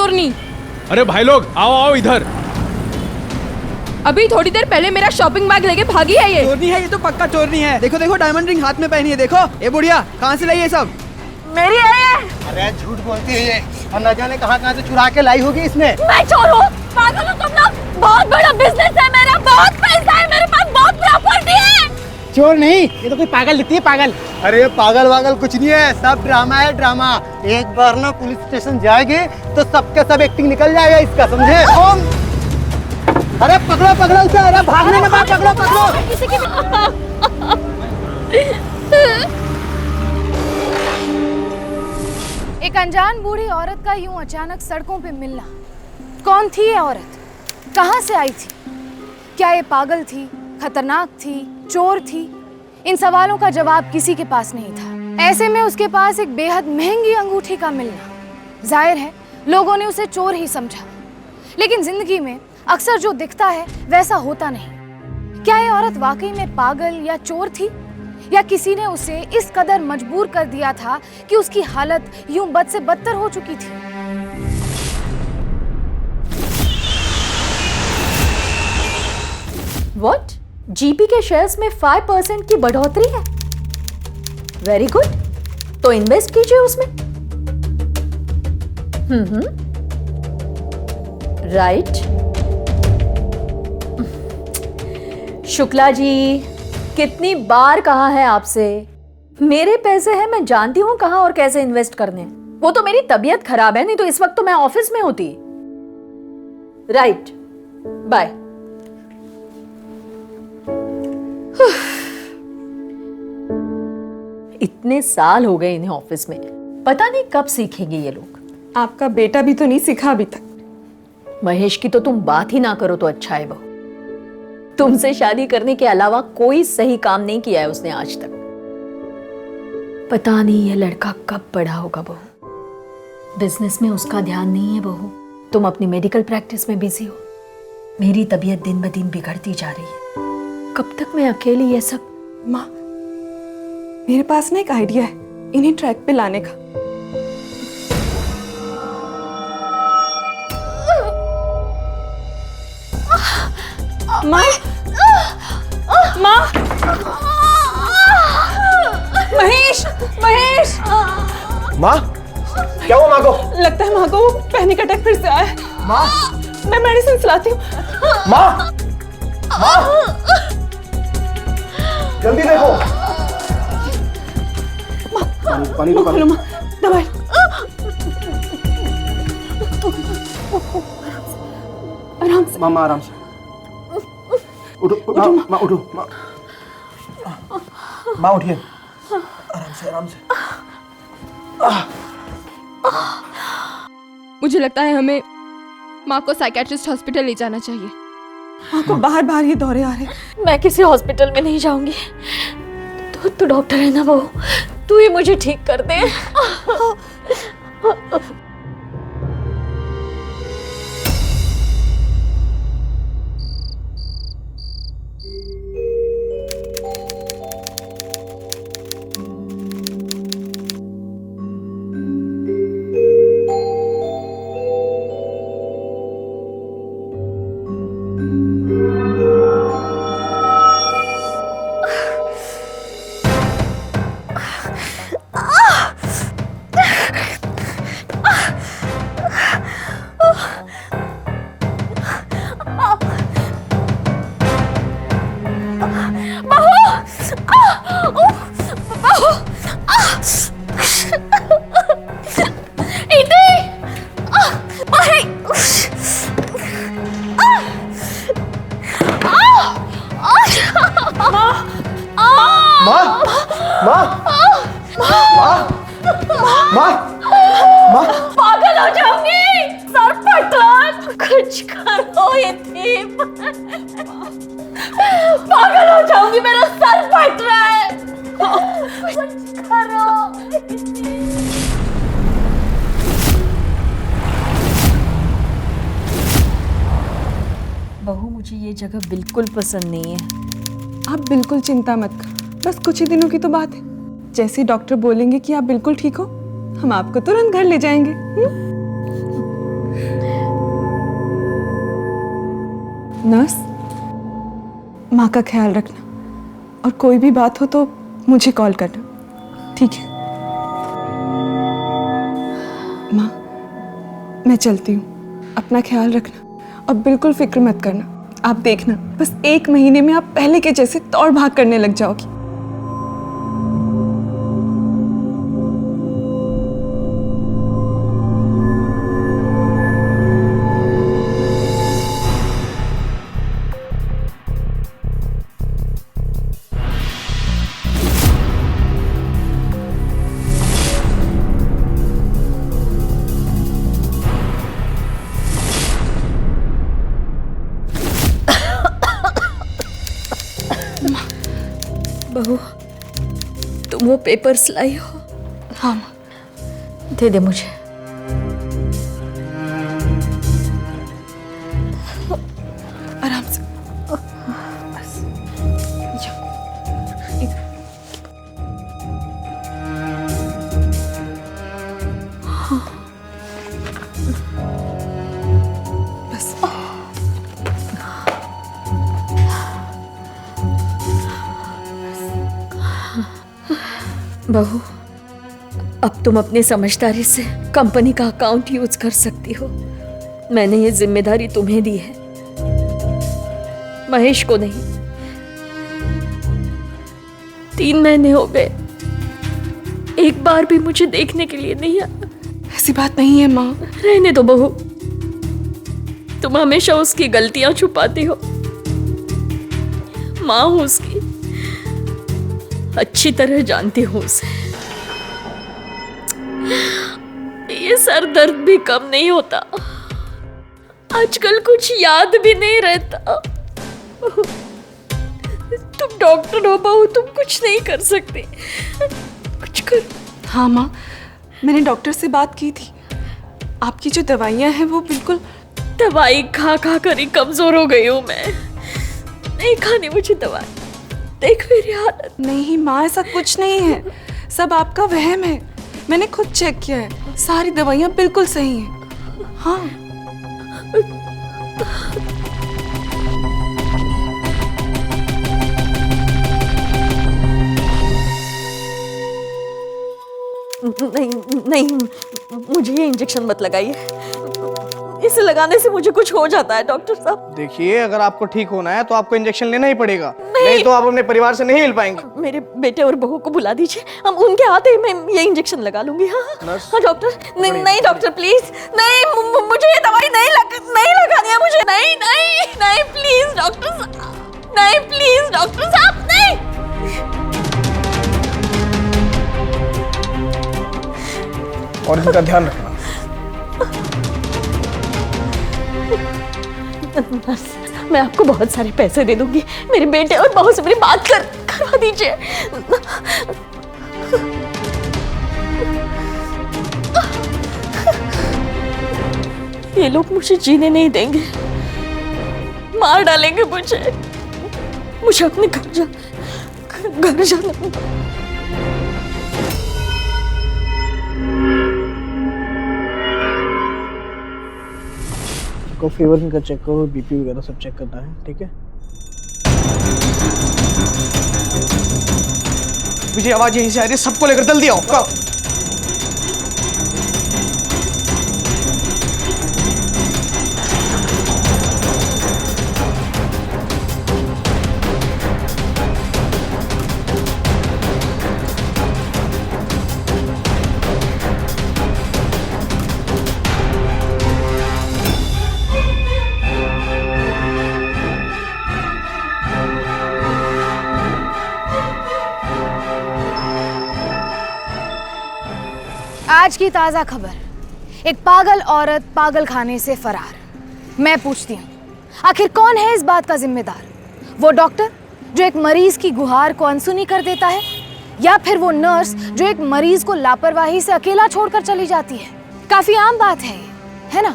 चोरनी। अरे भाई लोग आओ आओ इधर। अभी थोड़ी देर पहले मेरा शॉपिंग बैग लेके भागी है ये। चोरनी है ये तो, पक्का चोरनी है। देखो देखो डायमंड रिंग हाथ में पहनी है। देखो ये बुढ़िया कहाँ से लाई ये सब? मेरी है ये। अरे झूठ बोलती है ये, और न जाने कहाँ से चुरा के लाई होगी इसने। मैं चोर हूँ? पागल हो तुम लोग? बहुत बड़ा बिजनेस है मेरा, बहुत पैसा है मेरे पास, बहुत प्रॉपर्टी है। चोर नहीं, ये तो कोई पागल दिखती है, पागल। अरे पागल वागल कुछ नहीं है, सब ड्रामा है ड्रामा। एक बार ना पुलिस स्टेशन जाएगी तो सबके सब एक्टिंग निकल जाएगा इसका, समझे? अरे पकड़ो पकड़ो उसे, अरे भागने के बाद पकड़ो पकड़ो। एक अनजान बूढ़ी औरत का यूं अचानक सड़कों पे मिलना। कौन थी ये औरत? कहां से आई थी? क्या ये पागल थी, खतरनाक थी, चोर थी? इन सवालों का जवाब किसी के पास नहीं था। ऐसे में उसके पास एक बेहद महंगी अंगूठी का मिलना, जाहिर है लोगों ने उसे चोर ही समझा। लेकिन जिंदगी में अक्सर जो दिखता है वैसा होता नहीं। क्या ये औरत वाकई में पागल या चोर थी, या किसी ने उसे इस कदर मजबूर कर दिया था कि उसकी हालत यूं बद से बदतर हो चुकी थी? What? जीपी के शेयर्स में 5% की बढ़ोतरी है। वेरी गुड, तो इन्वेस्ट कीजिए उसमें। राइट। शुक्ला जी, कितनी बार कहा है आपसे, मेरे पैसे हैं, मैं जानती हूं कहां और कैसे इन्वेस्ट करने हैं। वो तो मेरी तबीयत खराब है, नहीं तो इस वक्त तो मैं ऑफिस में होती। Right, bye. इतने साल हो गए इन्हें ऑफिस में, पता नहीं कब सीखेंगे ये लोग। आपका बेटा भी तो नहीं सीखा अभी तक। महेश की तो तुम बात ही ना करो तो अच्छा है। बहू, तुमसे शादी करने के अलावा कोई सही काम नहीं किया है उसने आज तक। पता नहीं ये लड़का कब बड़ा होगा। बहू, बिजनेस में उसका ध्यान नहीं है। बहू, तुम अपनी मेडिकल प्रैक्टिस में बिजी हो। मेरी तबीयत दिन ब दिन बिगड़ती जा रही है। कब तक मैं अकेली ये सब? माँ, मेरे पास ना एक आइडिया है इन्हें ट्रैक पे लाने का। माँ, माँ, महेश, महेश। माँ, क्या हुआ माँ को? लगता है माँ को पैनिक अटैक फिर से आया है। माँ, मैं मेडिसिन लाती हूँ। माँ, माँ, जल्दी देखो। पानी दो, खोलो माँ, दवाई। आराम से माँ, आराम से उठो, उठो माँ उठो, माँ उठिए, आराम से आराम से। मुझे लगता है हमें माँ को साइकियाट्रिस्ट हॉस्पिटल ले जाना चाहिए। माँ को बाहर बाहर ये दौरे आ रहे हैं। मैं किसी हॉस्पिटल में नहीं जाऊंगी। तू डॉक्टर है ना बहू, तू ही मुझे ठीक कर दे। पागल हो जाऊंगी, सर फट रहा, कुछ करो ये पागल हो जाऊंगी, मेरा सर फट रहा है, कुछ करो। बहू, मुझे ये जगह बिल्कुल पसंद नहीं है। आप बिल्कुल चिंता मत करो, बस कुछ ही दिनों की तो बात है। जैसे डॉक्टर बोलेंगे कि आप बिल्कुल ठीक हो, हम आपको तुरंत घर ले जाएंगे। नर्स, माँ का ख्याल रखना और कोई भी बात हो तो मुझे कॉल करना, ठीक है? माँ, मैं चलती हूँ, अपना ख्याल रखना और बिल्कुल फिक्र मत करना। आप देखना, बस 1 महीने में आप पहले के जैसे दौड़ भाग करने लग जाओगी। बहू, तुम वो पेपर्स लाई हो? हाँ माँ। दे दे मुझे। आराम से। बस। बस। बहू, अब तुम अपनी समझदारी से कंपनी का अकाउंट यूज कर सकती हो। मैंने ये जिम्मेदारी तुम्हें दी है, महेश को नहीं। 3 महीने हो गए, एक बार भी मुझे देखने के लिए नहीं आया। ऐसी बात नहीं है माँ। रहने दो बहू, तुम हमेशा उसकी गलतियां छुपाती हो। माँ हूं उसकी, अच्छी तरह जानती हूं उसे। ये सर दर्द भी कम नहीं होता, आजकल कुछ याद भी नहीं रहता। तुम डॉक्टर हो बहू, तुम कुछ नहीं कर सकते, कुछ कर। हाँ माँ, मैंने डॉक्टर से बात की थी। आपकी जो दवाइयाँ हैं वो बिल्कुल। दवाई खा खा कर ही कमजोर हो गई हूँ मैं। नहीं खानी मुझे दवाई, देख मेरी हालत। नहीं माँ, ऐसा कुछ नहीं है, सब आपका वहम है। मैंने खुद चेक किया है, सारी दवाइयाँ बिल्कुल सही हैं। हाँ। नहीं नहीं, मुझे ये इंजेक्शन मत लगाइए, इसे लगाने से मुझे कुछ हो जाता है डॉक्टर साहब। देखिए, अगर आपको ठीक होना है तो आपको इंजेक्शन लेना ही पड़ेगा, नहीं तो आप अपने परिवार से नहीं मिल पाएंगे। मेरे बेटे और बहू को बुला दीजिए, हम उनके हाथ ही मैं ये इंजेक्शन लगा लूंगी। हाँ हाँ डॉक्टर। नहीं नहीं डॉक्टर प्लीज, नहीं मुझे ये दवाई नहीं लगानी है मुझे। नहीं नहीं नहीं प्लीज डॉक्टर साहब, नहीं प्लीज डॉक्टर साहब, नहीं। और इनका ध्यान रखना। मैं आपको बहुत सारे पैसे दे दूंगी, मेरे बेटे और बहू से मेरी बात करवा दीजिए। ये लोग मुझे जीने नहीं देंगे, मार डालेंगे मुझे अपने घर जाना। को फीवर इनका चेक करो, बीपी वगैरह सब चेक करना है, ठीक है? मुझे आवाज यहीं से आ रही है, सबको लेकर जल्दी आओ। आज की ताजा खबर, एक पागल औरत पागल खाने से फरार। मैं पूछती हूँ, आखिर कौन है इस बात का जिम्मेदार? वो डॉक्टर जो एक मरीज की गुहार को अनसुनी कर देता है, या फिर वो नर्स जो एक मरीज को लापरवाही से अकेला छोड़कर चली जाती है? काफी आम बात है ना?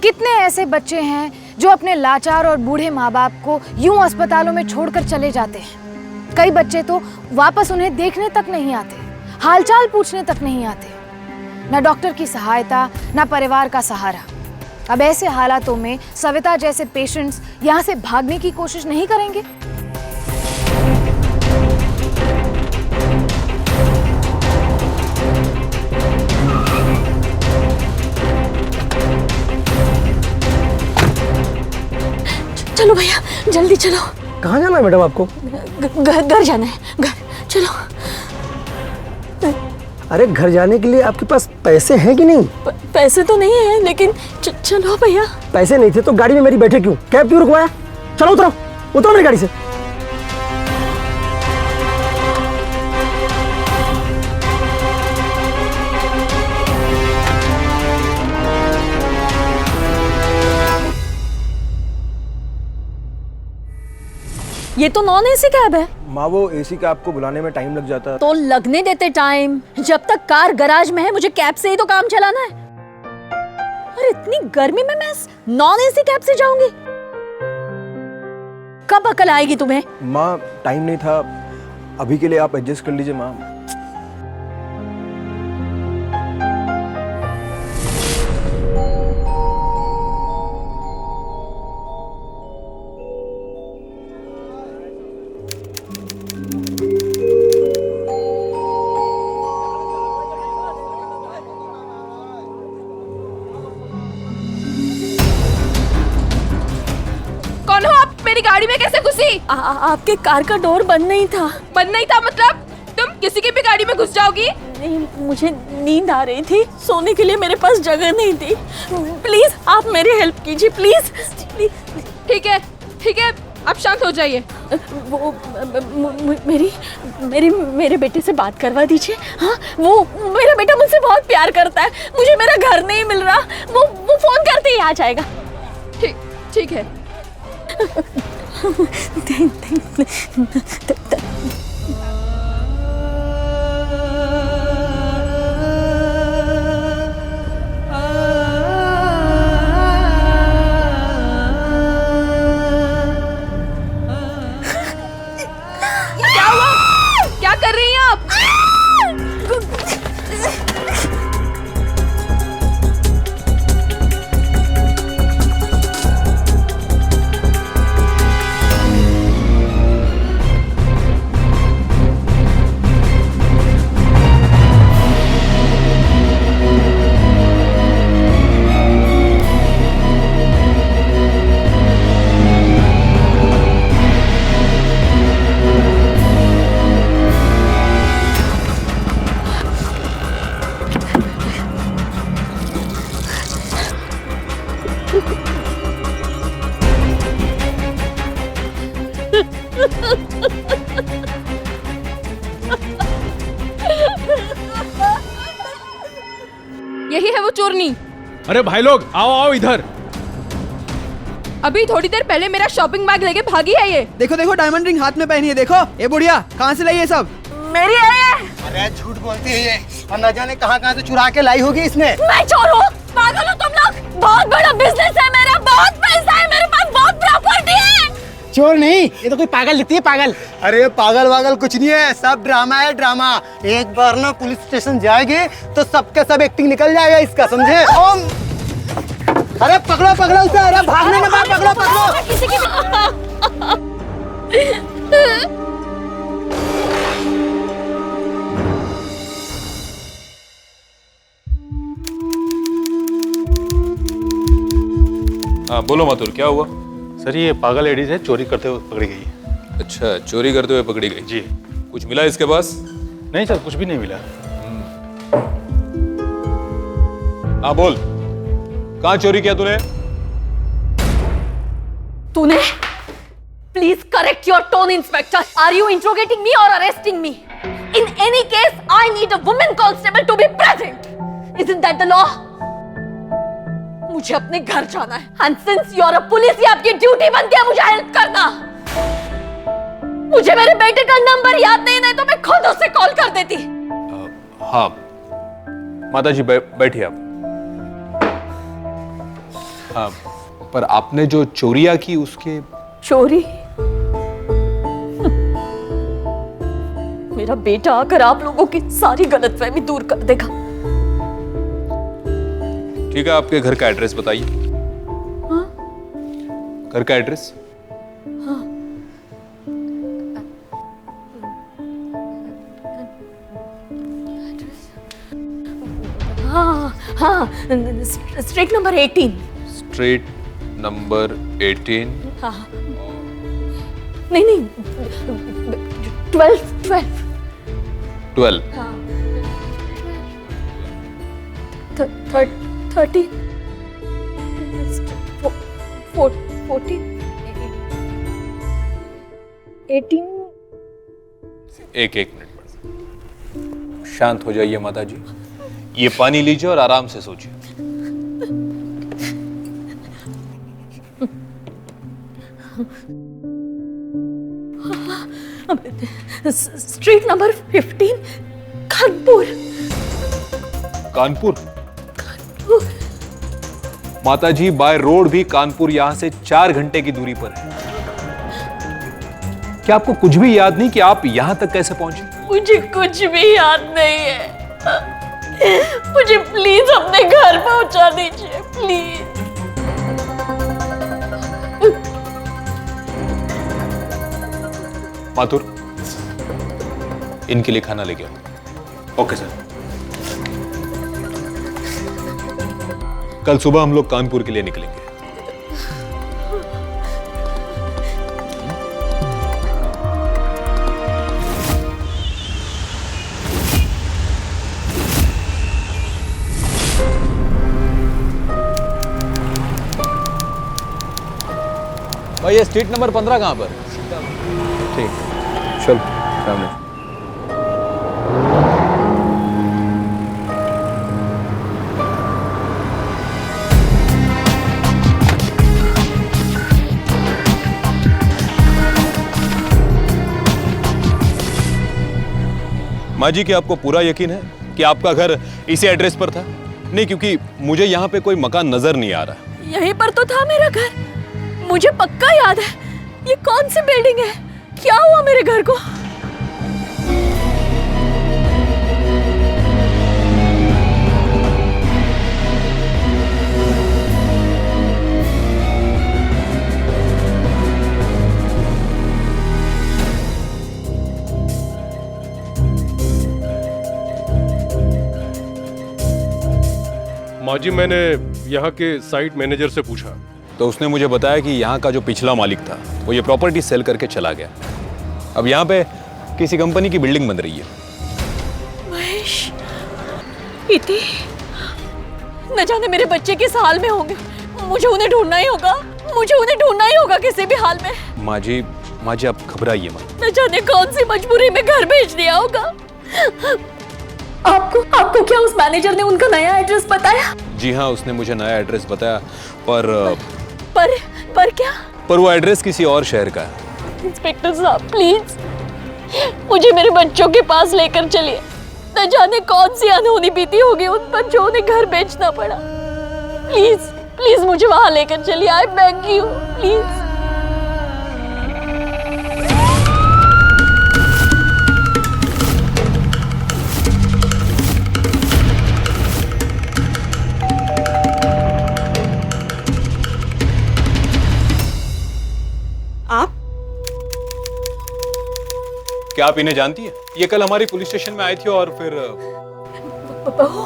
कितने ऐसे बच्चे हैं जो अपने लाचार और बूढ़े माँ बाप को यूं अस्पतालों में छोड़कर चले जाते हैं। कई बच्चे तो वापस उन्हें देखने तक नहीं आते, हालचाल पूछने तक नहीं आते। न डॉक्टर की सहायता, न परिवार का सहारा। अब ऐसे हालातों में सविता जैसे पेशेंट्स यहाँ से भागने की कोशिश नहीं करेंगे? चलो भैया जल्दी चलो। कहाँ जाना है मैडम आपको? घर जाना है, घर चलो। अरे घर जाने के लिए आपके पास पैसे हैं कि नहीं? पैसे तो नहीं है लेकिन चलो भैया। पैसे नहीं थे तो गाड़ी में मेरी बैठे क्यों? कैब क्यों रुकवाया? चलो उतरो, उतरो मेरी गाड़ी से। ये तो नॉन एसी कैब है। माँ वो एसी का आपको बुलाने में टाइम लग जाता है। तो लगने देते टाइम, जब तक कार गैराज में है मुझे कैब से ही तो काम चलाना है। और इतनी गर्मी में मैं नॉन एसी कैब से जाऊंगी? कब अकल आएगी तुम्हें? माँ टाइम नहीं था, अभी के लिए आप एडजस्ट कर लीजिए माँ। कौन हो आप? मेरी गाड़ी में कैसे घुसी? आपके कार का डोर बंद नहीं था। बंद नहीं था मतलब? तुम किसी की भी गाड़ी में घुस जाओगी? नहीं, मुझे नींद आ रही थी, सोने के लिए मेरे पास जगह नहीं थी। प्लीज आप मेरी हेल्प कीजिए, प्लीज प्लीज। ठीक है, अब शांत हो जाइए। वो मेरे बेटे से बात करवा दीजिए। हाँ, वो मेरा बेटा मुझसे बहुत प्यार करता है, मुझे मेरा घर नहीं मिल रहा, वो फोन करते ही आ जाएगा। ठीक है। क्या हुआ? क्या कर रही हैं आप? यही है वो चोरनी। अरे भाई लोग आओ इधर। अभी थोड़ी देर पहले मेरा शॉपिंग बैग लेके भागी है ये। देखो देखो डायमंड रिंग हाथ में पहनी है, देखो। ये बुढ़िया कहाँ से लाई ये सब? मेरी है ये। अरे झूठ बोलती है ये, और न जाने कहाँ से चुरा के लाई होगी इसने। मैं चोर हूँ? पागल हो तुम लोग? बहुत बड़ा बिजनेस है मेरा, बहुत पैसा है मेरे पास, बहुत प्रॉपर्टी है। चोर नहीं, ये तो कोई पागल दिखती है, पागल। अरे पागल वागल कुछ नहीं है, सब ड्रामा है ड्रामा। एक बार ना पुलिस स्टेशन जाएगी तो सबके सब एक्टिंग निकल जाएगा इसका, समझे? अरे पकड़ो पकड़ो उसे, अरे भागने के बाद पकड़ो पकड़ो। किसी की हाँ बोलो माथुर, क्या हुआ? सर ये पागल लेडीज है, चोरी करते हुए पकड़ी गई है। अच्छा, चोरी करते हुए पकड़ी गई जी। कुछ मिला इसके पास? नहीं सर, कुछ भी नहीं मिला। हाँ बोल, कहाँ चोरी किया तूने? तूने? Please correct your tone inspector. Are you interrogating me और arresting me? In any case I need a women constable to be present. Isn't that the law? मुझे अपने घर जाना है, and since you are a police, ये आपकी duty बनती है मुझे हेल्प करना। मुझे मेरे बेटे का नंबर याद नहीं तो मैं खुद उससे कॉल कर देती। हाँ माताजी बैठिए आप। हाँ, पर आपने जो चोरियां की उसके? चोरी? मेरा बेटा आकर आप लोगों की सारी गलतफहमी दूर कर देगा। ठीक है, आपके घर का एड्रेस बताइए। घर का एड्रेस? हाँ हाँ, स्ट्रीट नंबर 18। Street number 18। हाँ नहीं नहीं, 12 12 12। हाँ 13 14 18। एक मिनट, शांत हो जाइए माता जी। ये पानी लीजिए और आराम से सोचिए। Street number 15, Kanpur. कानपुर? माता जी, बाय रोड भी कानपुर यहां से 4 घंटे की दूरी पर है। क्या आपको कुछ भी याद नहीं कि आप यहां तक कैसे पहुंचे? मुझे कुछ भी याद नहीं है। मुझे प्लीज अपने घर पहुंचा दीजिए, प्लीज। माथुर, इनके लिए खाना लेके आओ। Okay sir. कल सुबह हम लोग कानपुर के लिए निकलेंगे। भाई ये स्ट्रीट नंबर 15 कहाँ पर? ठीक, चल सामने। माँ जी, क्या आपको पूरा यकीन है कि आपका घर इसी एड्रेस पर था? नहीं, क्योंकि मुझे यहाँ पे कोई मकान नजर नहीं आ रहा। यहीं पर तो था मेरा घर, मुझे पक्का याद है। ये कौन सी बिल्डिंग है? क्या हुआ मेरे घर को? माँ जी, मैंने यहाँ के साइट मैनेजर से पूछा तो उसने मुझे बताया कि यहाँ का जो पिछला मालिक था वो ये प्रॉपर्टी सेल करके चला गया। अब यहाँ पे किसी कंपनी की बिल्डिंग बन रही है। महेश, इति, न जाने मेरे बच्चे किस हाल में होंगे। मुझे उन्हें ढूंढना ही होगा, मुझे उन्हें ढूंढना ही होगा किसी भी हाल में। माँ जी आप घबराइए मत। न जाने कौन सी मजबूरी में घर भेज दिया होगा। आपको क्या उस मैनेजर ने उनका नया एड्रेस बताया? जी हाँ, उसने मुझे नया एड्रेस बताया, पर क्या? पर वो एड्रेस किसी और शहर का है। इंस्पेक्टर साहब, प्लीज मुझे मेरे बच्चों के पास लेकर चलिए। न जाने कौन सी अनहोनी बीती होगी उन पर जो उन्हें घर बेचना पड़ा। प्लीज मुझे वहां लेकर चलिए। I beg you, please. आप? क्या आप इन्हें जानती हैं? ये कल हमारी पुलिस स्टेशन में आई थी और फिर बहू,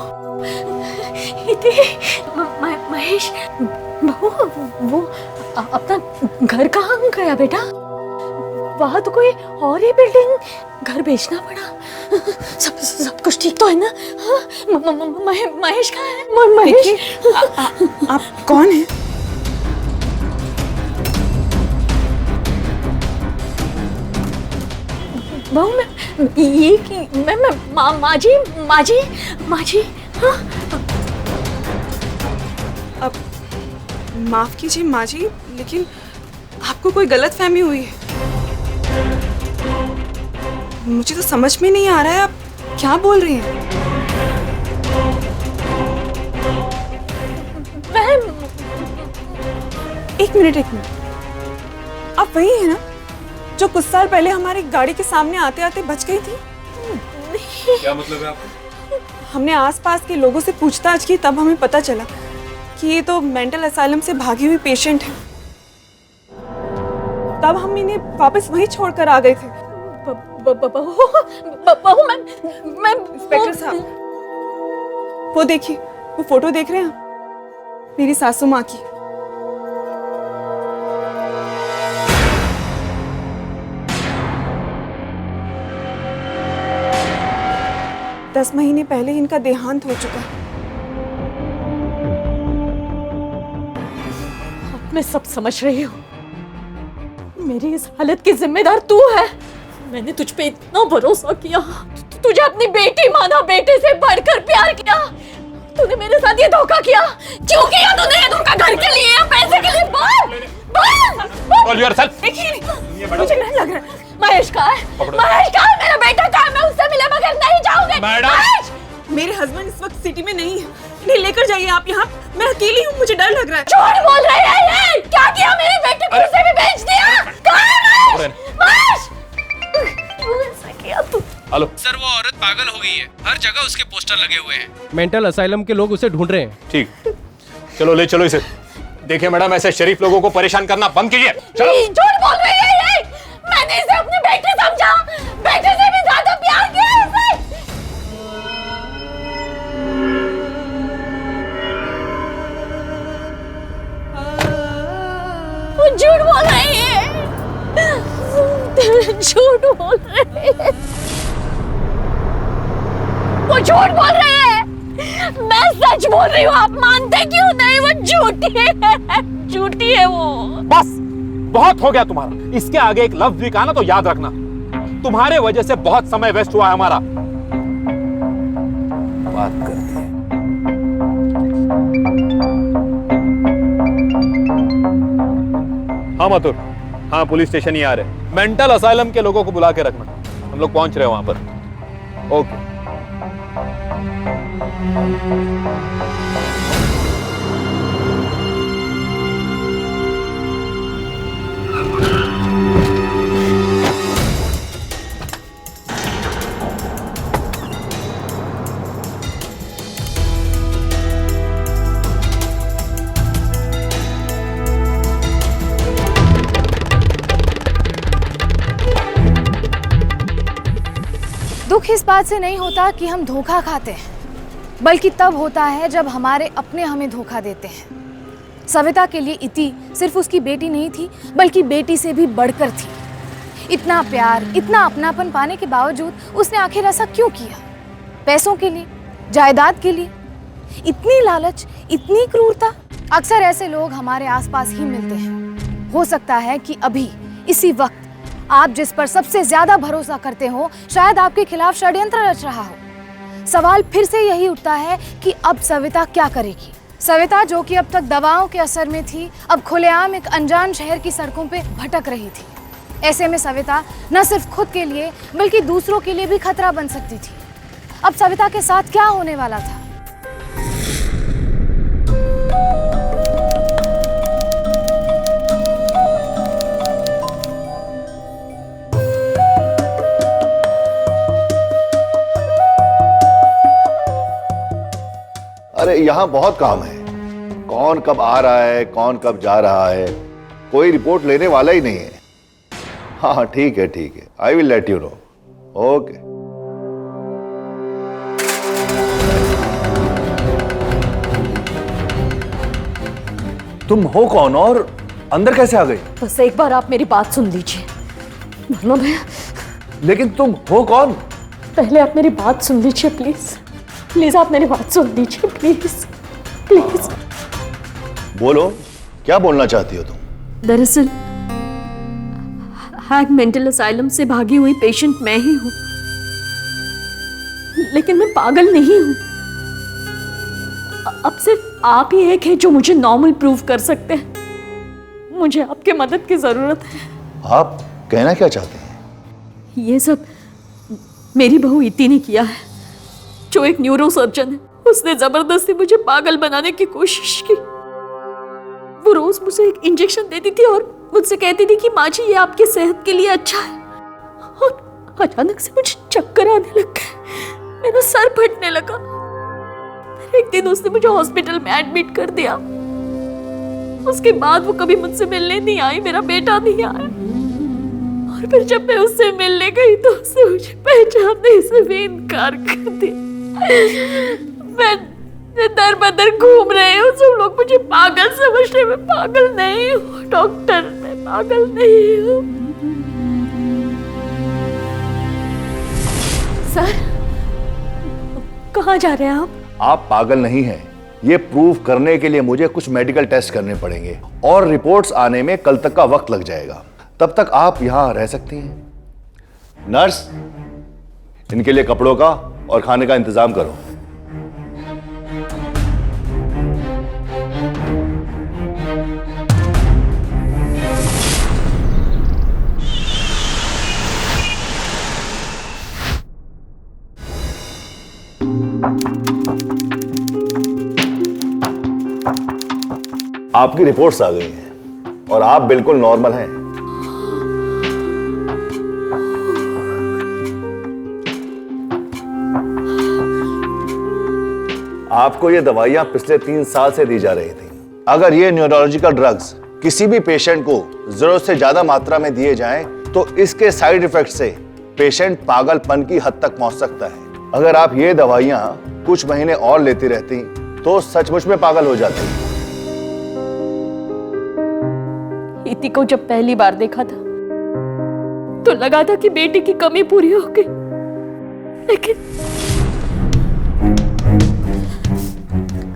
महेश, बहू, वो अपना घर कहाँ गया बेटा? वहां तो कोई और ही बिल्डिंग घर बेचना पड़ा। सब कुछ ठीक तो है ना? महेश कहाँ है? महेश, आप कौन हैं? बहू, मैं माँ जी। हाँ? अब माफ कीजिए माँ जी, लेकिन आपको कोई गलतफहमी हुई है। मुझे तो समझ में नहीं आ रहा है आप क्या बोल रही हैं। एक मिनट, आप वही है ना जो कुछ साल पहले हमारी गाड़ी के सामने आते आते बच गई थी? क्या मतलब है आपका? हमने आसपास के लोगों से पूछताछ की, तब हमें पता चला कि ये तो मेंटल असाइलम से भागी हुई पेशेंट है। तब हम इन्हें वापस वहीं छोड़कर आ गए थे। बहू मैं इंस्पेक्टर साहब, वो देखिए, वो फोटो देख रहे हैं मेरी सासू माँ की। दस महीने पहले इनका देहांत हो चुका है। मैं सब समझ रही हूँ। मेरी इस हालत की जिम्मेदार तू है। मैंने तुझ पे इतना भरोसा किया, तुझे अपनी बेटी माना, बेटे से बढ़कर प्यार किया। तूने मेरे साथ ये धोखा किया। क्यों किया तूने ये धोखा? घर के लिए या पैसे के लिए? बोल yourself। देखिए, मुझे डर लग रहा है। महेश कहाँ है? महेश कहाँ है? मेरा बेटा कहाँ है? मैं उससे मिले बगैर नहीं जाऊंगी। महेश! मेरे हस्बैंड इस वक्त सिटी में नहीं है, इन्हें लेकर जाइए आप यहाँ। मैं अकेली हूँ, मुझे डर लग रहा है। झूठ बोल रही है ये। क्या किया? मेरे बेटे को उसे भी बेच दिया। कहाँ है महेश? महेश! ऐसा किया तू? हेलो सर, वो औरत पागल हो गई है, हर जगह उसके पोस्टर लगे हुए हैं। मेंटल असाइलम के लोग उसे ढूंढ रहे हैं। ठीक, चलो ले चलो इसे। देखिए मैडम, ऐसे शरीफ लोगों को परेशान करना बंद कीजिए। चलो। झूठ बोल रही है ये। मैंने इसे अपनी बेटी समझा, बेटे से भी ज्यादा प्यार किया इसे। वो झूठ बोल रही है। झूठ बोल रही है। वो झूठ बोल रही है। मैं सच बोल रही हूँ, आप मानते क्यों नहीं? वो झूठी है, झूठी है वो। बस बहुत हो गया तुम्हारा। इसके आगे एक लफ्ज भी कहा ना तो याद रखना। तुम्हारे वजह से बहुत समय वेस्ट हुआ है हमारा। बात करते हैं। हाँ मथुर, हाँ पुलिस स्टेशन ही आ रहे। मेंटल असाइलम के लोगों को बुला के रखना, हम लोग पहुंच रहे हैं वहां पर। ओके। दुख इस बात से नहीं होता कि हम धोखा खाते हैं, बल्कि तब होता है जब हमारे अपने हमें धोखा देते हैं। सविता के लिए इति सिर्फ उसकी बेटी नहीं थी, बल्कि बेटी से भी बढ़कर थी। इतना प्यार, इतना अपनापन पाने के बावजूद उसने आखिर ऐसा क्यों किया? पैसों के लिए, जायदाद के लिए? इतनी लालच, इतनी क्रूरता? अक्सर ऐसे लोग हमारे आसपास ही मिलते हैं। हो सकता है कि अभी इसी वक्त आप जिस पर सबसे ज्यादा भरोसा करते हो, शायद आपके खिलाफ षड्यंत्र रच रहा हो। सवाल फिर से यही उठता है कि अब सविता क्या करेगी? सविता, जो कि अब तक दवाओं के असर में थी, अब खुलेआम एक अनजान शहर की सड़कों पे भटक रही थी। ऐसे में सविता न सिर्फ खुद के लिए बल्कि दूसरों के लिए भी खतरा बन सकती थी। अब सविता के साथ क्या होने वाला था? अरे यहाँ बहुत काम है। कौन कब आ रहा है, कौन कब जा रहा है, कोई रिपोर्ट लेने वाला ही नहीं है। हाँ ठीक है, ठीक है, I will let you know. Okay. तुम हो कौन और अंदर कैसे आ गई? बस एक बार आप मेरी बात सुन लीजिए। वरना मैं... लेकिन तुम हो कौन? पहले आप मेरी बात सुन लीजिए प्लीज। प्लीज आप मेरी बात सुन लीजिए, प्लीज प्लीज। बोलो, क्या बोलना चाहती हो तुम? दरअसल हैग मेंटल असाइलम से भागी हुई पेशेंट मैं ही हूं, लेकिन मैं पागल नहीं हूं। अब सिर्फ आप ही एक है जो मुझे नॉर्मल प्रूव कर सकते हैं। मुझे आपके मदद की जरूरत है। आप कहना क्या चाहते हैं? ये सब मेरी बहू इति ने किया है, जो एक न्यूरो सर्जन है। उसने जबरदस्ती मुझे पागल बनाने की कोशिश की। वो रोज मुझे एक इंजेक्शन देती थी और मुझसे कहती थी कि माँ जी ये आपकी सेहत के लिए अच्छा है। और अचानक से मुझे चक्कर आने लग गए, मेरा सर फटने लगा। एक दिन उसने मुझे हॉस्पिटल में एडमिट कर दिया। उसके बाद वो कभी मुझसे मिलने नहीं आई, मेरा बेटा नहीं आया। और फिर जब मैं उससे मिलने गई तो उसने मुझे पहचानने से भी इनकार कर दिया। मैं दर बदर घूम रहे हूँ, सब लोग मुझे पागल समझते। मैं पागल नहीं हूँ डॉक्टर, मैं पागल नहीं हूँ। सर, कहाँ जा रहे हैं आप? आप पागल नहीं हैं। ये प्रूव करने के लिए मुझे कुछ मेडिकल टेस्ट करने पड़ेंगे और रिपोर्ट्स आने में कल तक का वक्त लग जाएगा। तब तक आप यहां रह सकती हैं। नर्स, इनके लिए कपड़ों का और खाने का इंतजाम करो। आपकी रिपोर्ट्स आ गई हैं और आप बिल्कुल नॉर्मल हैं। आपको ये दवाइयां पिछले 3 साल से दी जा रही थी। अगर ये न्यूरोलॉजिकल ड्रग्स किसी भी पेशेंट को जरूरत से ज्यादा मात्रा में दिए जाएं, तो इसके साइड इफेक्ट से पेशेंट पागलपन की हद तक पहुंच सकता है। अगर आप ये दवाइयां कुछ महीने और लेती रहती तो सचमुच में पागल हो जाती। इति को जब पहली बार देखा था तो लगा था कि बेटी की कमी पूरी हो गई, लेकिन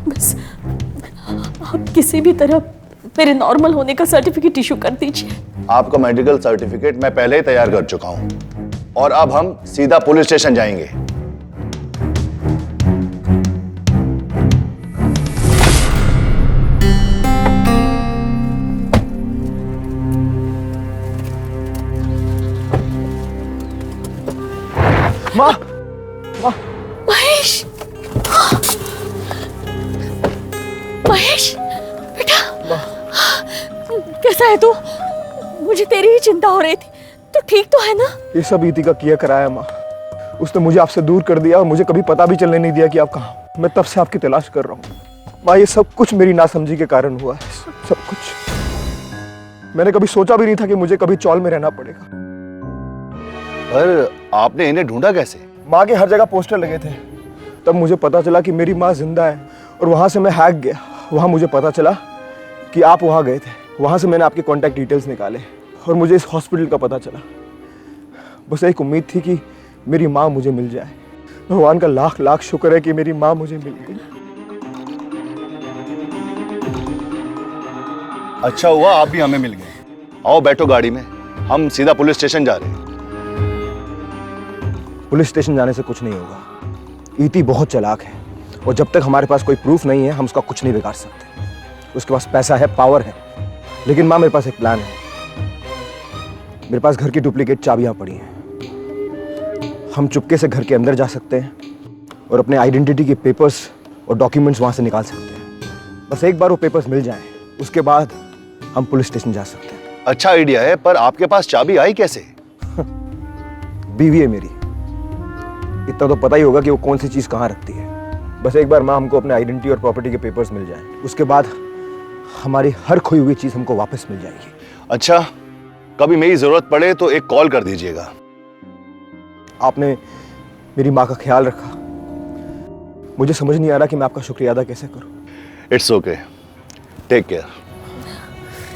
बस आप किसी भी तरह मेरे नॉर्मल होने का सर्टिफिकेट इशू कर दीजिए। आपका मेडिकल सर्टिफिकेट मैं पहले ही तैयार कर चुका हूं और अब हम सीधा पुलिस स्टेशन जाएंगे। माँ, माँ, महेश, महेश बेटा, कैसा है तू? मुझे तेरी ही चिंता हो रही थी। तू ठीक तो है ना? ये सब इति का किया कराया माँ। उसने मुझे आपसे दूर कर दिया और मुझे कभी पता भी चलने नहीं दिया कि आप कहाँ। मैं तब से आपकी तलाश कर रहा हूँ माँ। ये सब कुछ मेरी नासमझी के कारण हुआ है, सब कुछ। मैंने कभी सोचा भी नहीं था कि मुझे कभी चौल में रहना पड़ेगा। पर आपने इन्हें ढूंढा कैसे? माँ के हर जगह पोस्टर लगे थे। तब मुझे पता चला कि मेरी माँ जिंदा है और वहाँ से मैं हैक गया। वहाँ मुझे पता चला कि आप वहाँ गए थे। वहाँ से मैंने आपके कॉन्टैक्ट डिटेल्स निकाले और मुझे इस हॉस्पिटल का पता चला। बस एक उम्मीद थी कि मेरी माँ मुझे मिल जाए। भगवान का लाख लाख शुक्र है कि मेरी माँ मुझे मिल गई। अच्छा हुआ आप भी हमें मिल गए। आओ बैठो गाड़ी में, हम सीधा पुलिस स्टेशन जा रहे हैं। पुलिस स्टेशन जाने से कुछ नहीं होगा। इति बहुत चालाक है और जब तक हमारे पास कोई प्रूफ नहीं है हम उसका कुछ नहीं बिगाड़ सकते। उसके पास पैसा है, पावर है। लेकिन माँ, मेरे पास एक प्लान है। मेरे पास घर की डुप्लीकेट चाबियां पड़ी हैं। हम चुपके से घर के अंदर जा सकते हैं और अपने आइडेंटिटी के पेपर्स और डॉक्यूमेंट्स वहां से निकाल सकते हैं। बस एक बार वो पेपर्स मिल जाएं, उसके बाद हम पुलिस स्टेशन जा सकते हैं। अच्छा आइडिया है, पर आपके पास चाबी आई कैसे? बीवी है मेरी, इतना तो पता ही होगा कि वो कौन सी चीज कहाँ रखती है। बस एक बार माँ हमको अपने आइडेंटिटी और प्रॉपर्टी के पेपर्स मिल जाएं, उसके बाद हमारी हर खोई हुई चीज हमको वापस मिल जाएगी। अच्छा, कभी मेरी जरूरत पड़े तो एक कॉल कर दीजिएगा। आपने मेरी माँ का ख्याल रखा। मुझे समझ नहीं आ रहा कि मैं आपका शुक्रिया अदा कैसे करूं। It's okay, take care.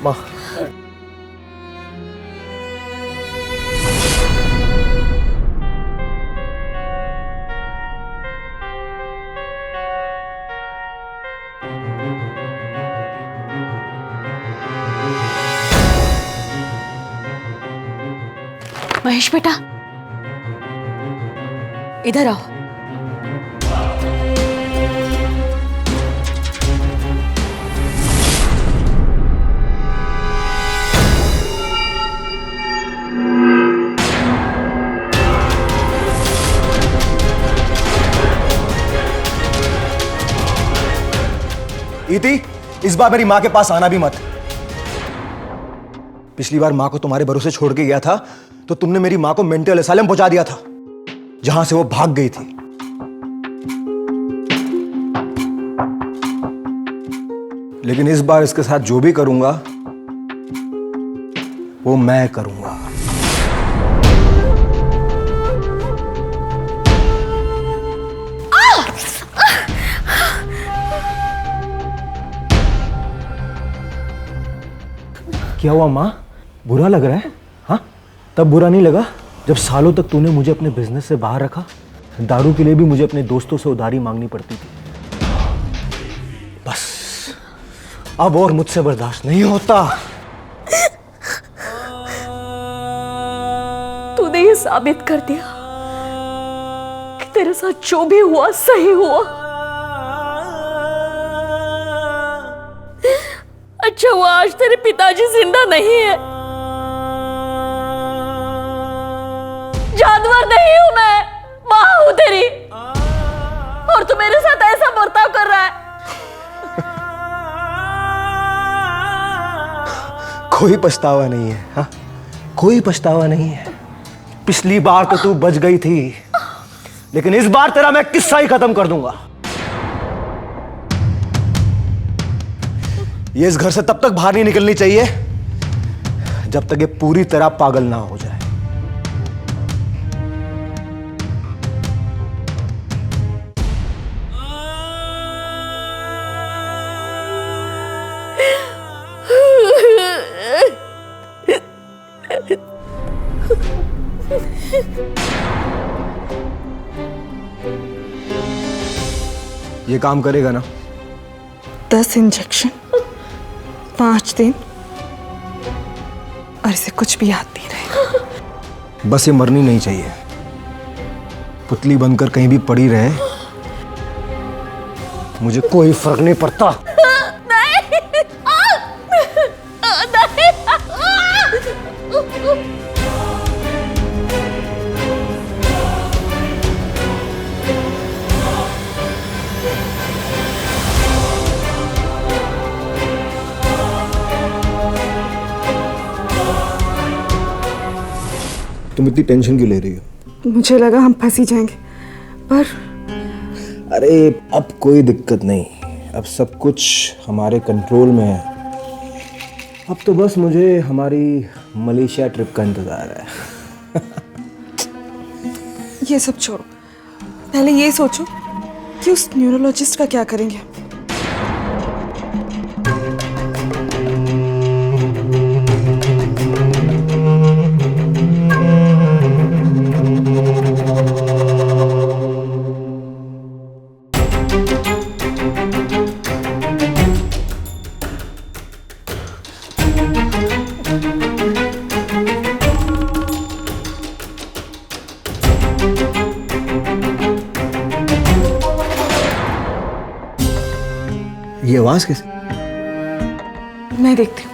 माँ, महेश बेटा, इधर आओ। इति, इस बार मेरी माँ के पास आना भी मत। पिछली बार माँ को तुम्हारे भरोसे छोड़ के गया था तो तुमने मेरी माँ को मेंटल असाइलम पहुंचा दिया था, जहां से वो भाग गई थी। लेकिन इस बार इसके साथ जो भी करूंगा वो मैं करूंगा। क्या हुआ माँ, बुरा लग रहा है? हाँ, तब बुरा नहीं लगा जब सालों तक तूने मुझे अपने बिजनेस से बाहर रखा। दारू के लिए भी मुझे अपने दोस्तों से उधारी मांगनी पड़ती थी। बस अब और मुझसे बर्दाश्त नहीं होता। तूने ये साबित कर दिया कि तेरे साथ जो भी हुआ सही हुआ। अच्छा हुआ आज तेरे पिताजी जिंदा नहीं है। जानवर नहीं हूं मैं, मां हूं तेरी, और तू मेरे साथ ऐसा बर्ताव कर रहा है। कोई पछतावा नहीं है। हाँ, कोई पछतावा नहीं है। पिछली बार तो तू बच गई थी, लेकिन इस बार तेरा मैं किस्सा ही खत्म कर दूंगा। ये इस घर से तब तक बाहर नहीं निकलनी चाहिए जब तक ये पूरी तरह पागल ना हो जाए। ये काम करेगा ना? 10 इंजेक्शन, 5 दिन, और इसे कुछ भी याद नहीं रहेगा। बस ये मरनी नहीं चाहिए, पुतली बनकर कहीं भी पड़ी रहे, मुझे कोई फर्क नहीं पड़ता। तुम इतनी टेंशन क्यों ले रही हो? मुझे लगा हम फंस ही जाएंगे, पर अरे अब कोई दिक्कत नहीं, अब सब कुछ हमारे कंट्रोल में है। अब तो बस मुझे हमारी मलेशिया ट्रिप का इंतजार है। ये सब छोड़ो, पहले ये सोचो कि उस न्यूरोलॉजिस्ट का क्या करेंगे। ये आवाज कैसे? मैं देखती हूँ।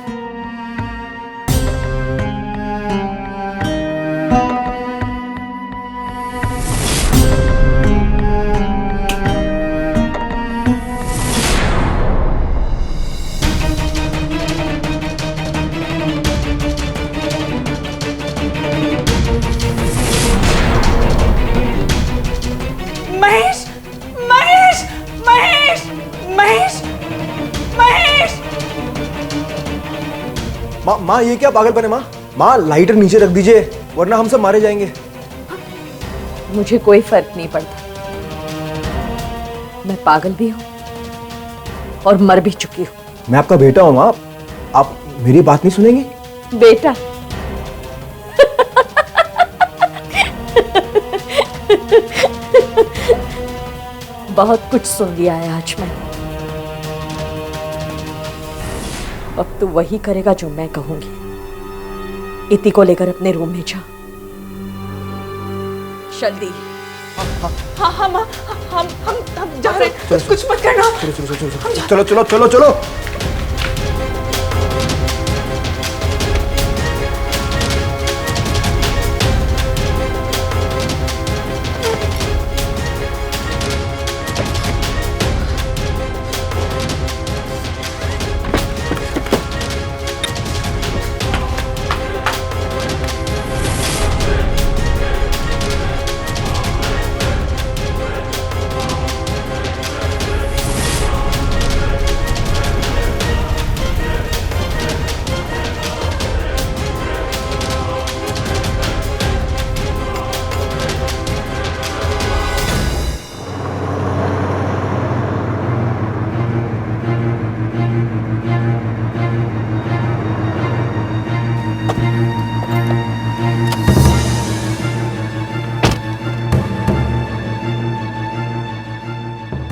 महेश, महेश, महेश, महेश, महेश! माँ ये क्या पागलपन है माँ? माँ लाइटर नीचे रख दीजिए वरना हम सब मारे जाएंगे। मुझे कोई फर्क नहीं पड़ता, मैं पागल भी हूं और मर भी चुकी हूं। मैं आपका बेटा हूँ माँ, आप मेरी बात नहीं सुनेंगी? बेटा? बहुत कुछ सुन लिया है आज मैंने, अब तू वही करेगा जो मैं कहूंगी। इति को लेकर अपने रूम में जा जल्दी। हाँ हाँ माँ, हम जा रहे हैं, कुछ मत करना। चलो चलो चलो चलो।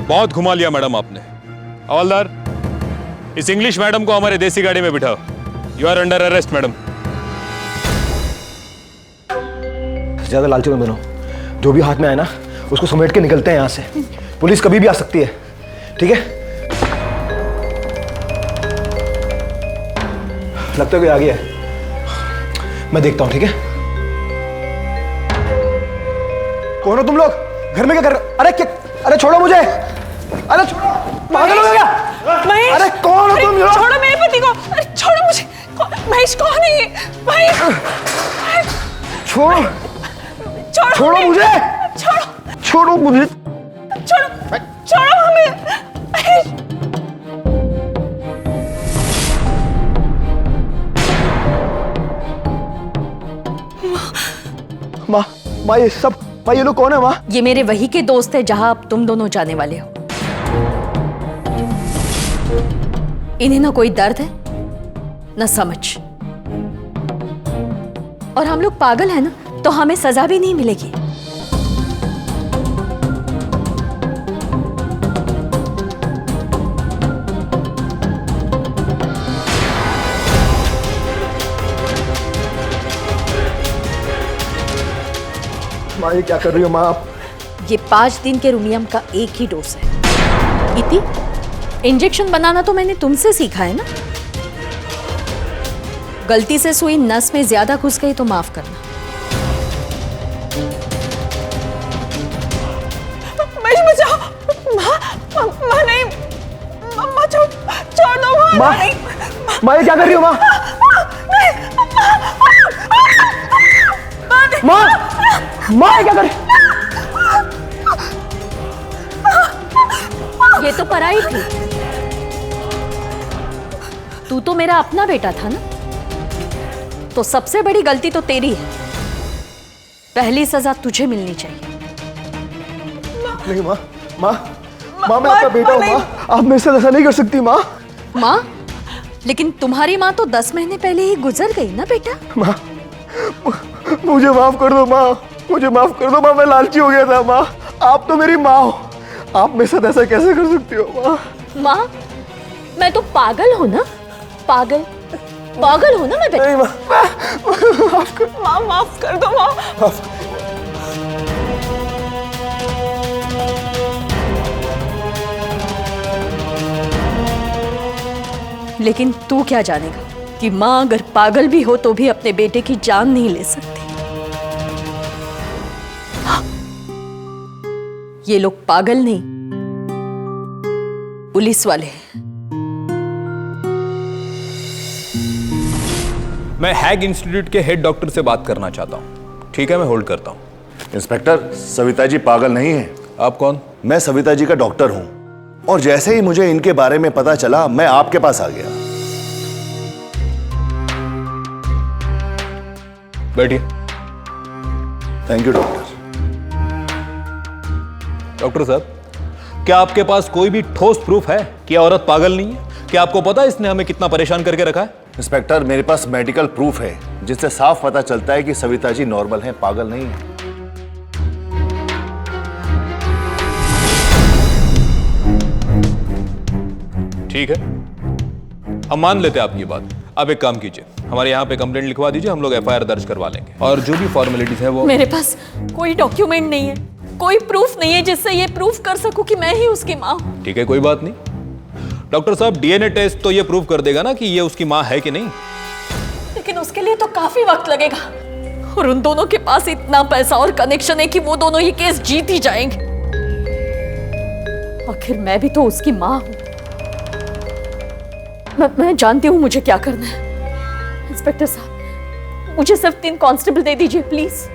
बहुत घुमा लिया मैडम आपने। हवलदार, इस इंग्लिश मैडम को हमारे देसी गाड़ी में बिठाओ। You are under arrest madam. ज्यादा लालची मत बनो, जो भी हाथ में आए ना उसको समेट के निकलते हैं यहाँ से। पुलिस कभी भी आ सकती है, ठीक है? लगता है कोई आ गया है, मैं देखता हूँ, ठीक है? कौन हो तुम लोग? घर में क्या कर रहे हो? अरे क्या? अरे छोड़ो मुझे! अरे छोड़ो! पागल हो गया? अरे कौन हो तुम लोग? छोड़ो मेरे पति को! अरे छोड़ो मुझे! महेश कौन है ये? महेश! छोड़ो! छोड़ो मुझे! छोड़ो! छोड़ो मुझे! छोड़ो! छोड़ो हमें! महेश! माँ, माँ ये सब, माँ ये लोग कौन है माँ? ये मेरे वही के दोस्त है जहां अब तुम दोनों जाने वाले हो। इन्हें ना कोई दर्द है ना समझ, और हम लोग पागल हैं ना, तो हमें सजा भी नहीं मिलेगी। माँ ये क्या कर रही हो माँ आप? ये 5 दिन के रूमियम का एक ही डोज है। इति, इंजेक्शन बनाना तो मैंने तुमसे सीखा है ना। गलती से सुई नस में ज्यादा घुस गई तो माफ करना। महेश बचाओ! माँ नहीं, माँ छोड़ दो माँ! नहीं, माँ ये क्या कर रही हो माँ? माँ! माँ ये क्या कर रही? ये तो पराई थी। तू तो मेरा अपना बेटा था ना, तो सबसे बड़ी गलती तो तेरी है। पहली सजा तुझे मिलनी चाहिए। नहीं माँ, माँ, माँ मैं आपका बेटा हूँ माँ, आप मेरे साथ ऐसा नहीं कर सकती माँ। माँ? लेकिन तुम्हारी माँ तो 10 महीने पहले ही गुजर गई ना बेटा। माँ मुझे माफ कर दो माँ, मुझे माफ कर दो माँ, मैं लालची हो गया था माँ। आप तो मेरी माँ हो, आप मेरे साथ ऐसा कैसे कर सकती हो माँ? माँ, मैं तो पागल हूँ ना, पागल हूँ ना मैं बेटा। नहीं माँ, माफ कर दो माँ। लेकिन तू क्या जानेगा कि माँ अगर पागल भी हो तो भी अपने बेटे की जान नहीं ले सकती। ये लोग पागल नहीं, पुलिस वाले हैं। मैं हैग इंस्टीट्यूट के हेड डॉक्टर से बात करना चाहता हूँ। ठीक है, मैं होल्ड करता हूँ। इंस्पेक्टर, सविता जी पागल नहीं है। आप कौन? मैं सविता जी का डॉक्टर हूं, और जैसे ही मुझे इनके बारे में पता चला मैं आपके पास आ गया। बैठिए। Thank you doctor. डॉक्टर साहब, क्या आपके पास कोई भी ठोस प्रूफ है कि औरत पागल नहीं है? क्या आपको पता है इसने हमें कितना परेशान करके रखा है? इंस्पेक्टर, मेरे पास मेडिकल प्रूफ है जिससे साफ पता चलता है कि सविता जी नॉर्मल हैं, पागल नहीं है। ठीक है, हम मान लेते हैं आपकी बात। आप एक काम कीजिए, हमारे यहाँ पे कंप्लेंट लिखवा दीजिए, हम लोग एफआईआर दर्ज करवा लेंगे, और जो भी फॉर्मेलिटीज है वो। मेरे पास कोई डॉक्यूमेंट नहीं है, कोई प्रूफ नहीं है जिससे ये प्रूफ कर सकूं कि मैं ही उसकी माँ हूं। ठीक है, कोई बात नहीं। डॉक्टर साहब, डीएनए टेस्ट तो ये प्रूव कर देगा ना कि ये उसकी माँ है कि नहीं। लेकिन उसके लिए तो काफी वक्त लगेगा, और उन दोनों के पास इतना पैसा और कनेक्शन है कि वो दोनों ये केस जीत ही जाएंगे। आखिर मैं भी तो उसकी माँ हूं। मैं जानती हूं मुझे क्या करना है। इंस्पेक्टर साहब, मुझे सिर्फ 3 कांस्टेबल दे दीजिए प्लीज।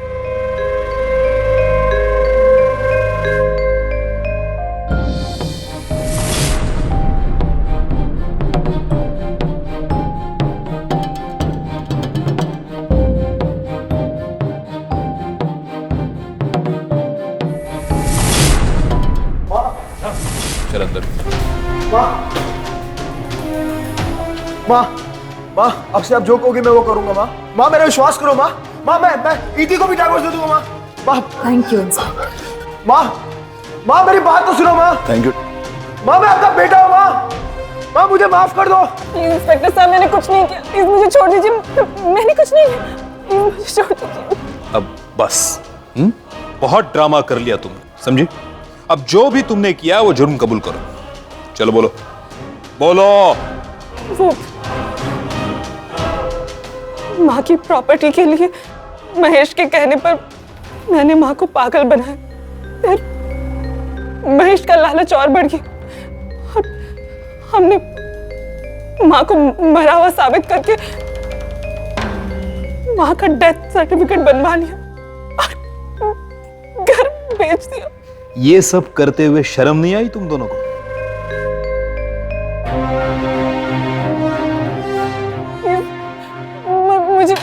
चल अंदर। माँ, माँ, अब से आप जो कहोगे मैं वो करूंगा माँ। माँ मेरा विश्वास करो माँ। माँ मैं ईटी को भी डाइवोर्स दे दूंगा माँ। माँ थैंक यू इंस्पेक्टर। माँ, माँ मेरी बात तो सुनो माँ। Thank you. माँ मैं आपका बेटा हूँ माँ। माँ मुझे माफ कर दो। प्लीज इंस्पेक्टर साहब, मैंने कुछ नहीं किया, प्लीज मुझे छोड़ दीजिए, मैंने कुछ नहीं किया, प्लीज मुझे छोड़ दीजिए। अब बस बहुत ड्रामा कर लिया तुमने, समझी? अब जो भी तुमने किया वो जुर्म कबूल करो। चलो बोलो बोलो। वो माँ की प्रॉपर्टी के लिए महेश के कहने पर मैंने माँ को पागल बनाया, फिर महेश का लालच और बढ़ गया और हमने माँ को मरा हुआ साबित करके माँ का डेथ सर्टिफिकेट बनवा लिया और घर बेच दिया। ये सब करते हुए शर्म नहीं आई तुम दोनों को?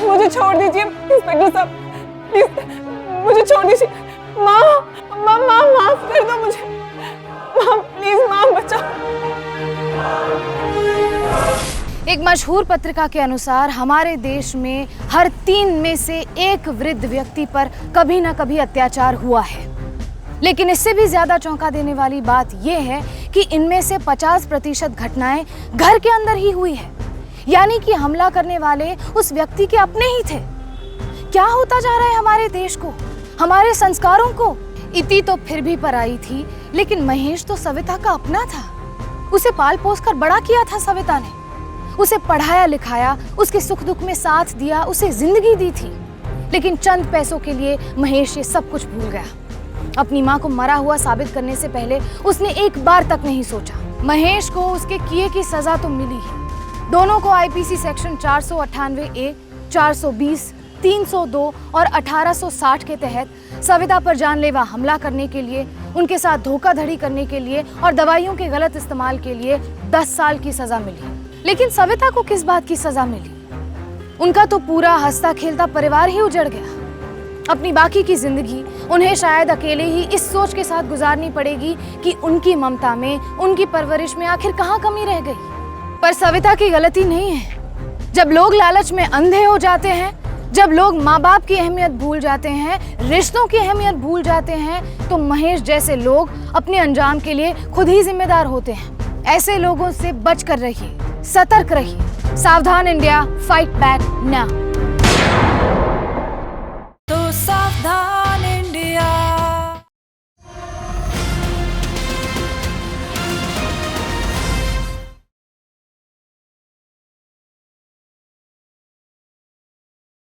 मुझे छोड़ दीजिए इंस्पेक्टर साहब, प्लीज मुझे छोड़ दीजिए। माँ माफ कर दो मुझे, माँ प्लीज, माँ बचाओ। एक मशहूर पत्रिका के अनुसार हमारे देश में हर 3 में से 1 वृद्ध व्यक्ति पर कभी ना कभी अत्याचार हुआ है। लेकिन इससे भी ज्यादा चौंका देने वाली बात यह है कि इनमें से 50% घटनाएं घर के अंदर ही हुई है, यानी कि हमला करने वाले उस व्यक्ति के अपने ही थे। क्या होता जा रहा है हमारे देश को, हमारे संस्कारों को? इति तो फिर भी पराई थी, लेकिन महेश तो सविता का अपना था। उसे पाल पोस कर बड़ा किया था सविता ने, उसे पढ़ाया लिखाया, उसके सुख दुख में साथ दिया, उसे जिंदगी दी थी। लेकिन चंद पैसों के लिए महेश ये सब कुछ भूल गया। अपनी माँ को मरा हुआ साबित करने से पहले उसने एक बार तक नहीं सोचा। महेश को उसके किए की सजा तो मिली ही। दोनों को आईपीसी सेक्शन 498A, 420, 302 और 1860 के तहत सविता पर जानलेवा हमला करने के लिए, उनके साथ धोखाधड़ी करने के लिए और दवाइयों के गलत इस्तेमाल के लिए 10 साल की सजा मिली। लेकिन सविता को किस बात की सजा मिली? उनका तो पूरा हंसता खेलता परिवार ही उजड़ गया। अपनी बाकी की जिंदगी उन्हें शायद अकेले ही इस सोच के साथ गुजारनी पड़ेगी कि उनकी ममता में, उनकी परवरिश में आखिर कहाँ कमी रह गई। पर सविता की गलती नहीं है। जब लोग लालच में अंधे हो जाते हैं, जब लोग माँ बाप की अहमियत भूल जाते हैं, रिश्तों की अहमियत भूल जाते हैं, तो महेश जैसे लोग अपने अंजाम के लिए खुद ही जिम्मेदार होते हैं। ऐसे लोगों से बचकर रहिए, सतर्क रहिए। सावधान इंडिया, फाइट बैक नाउ।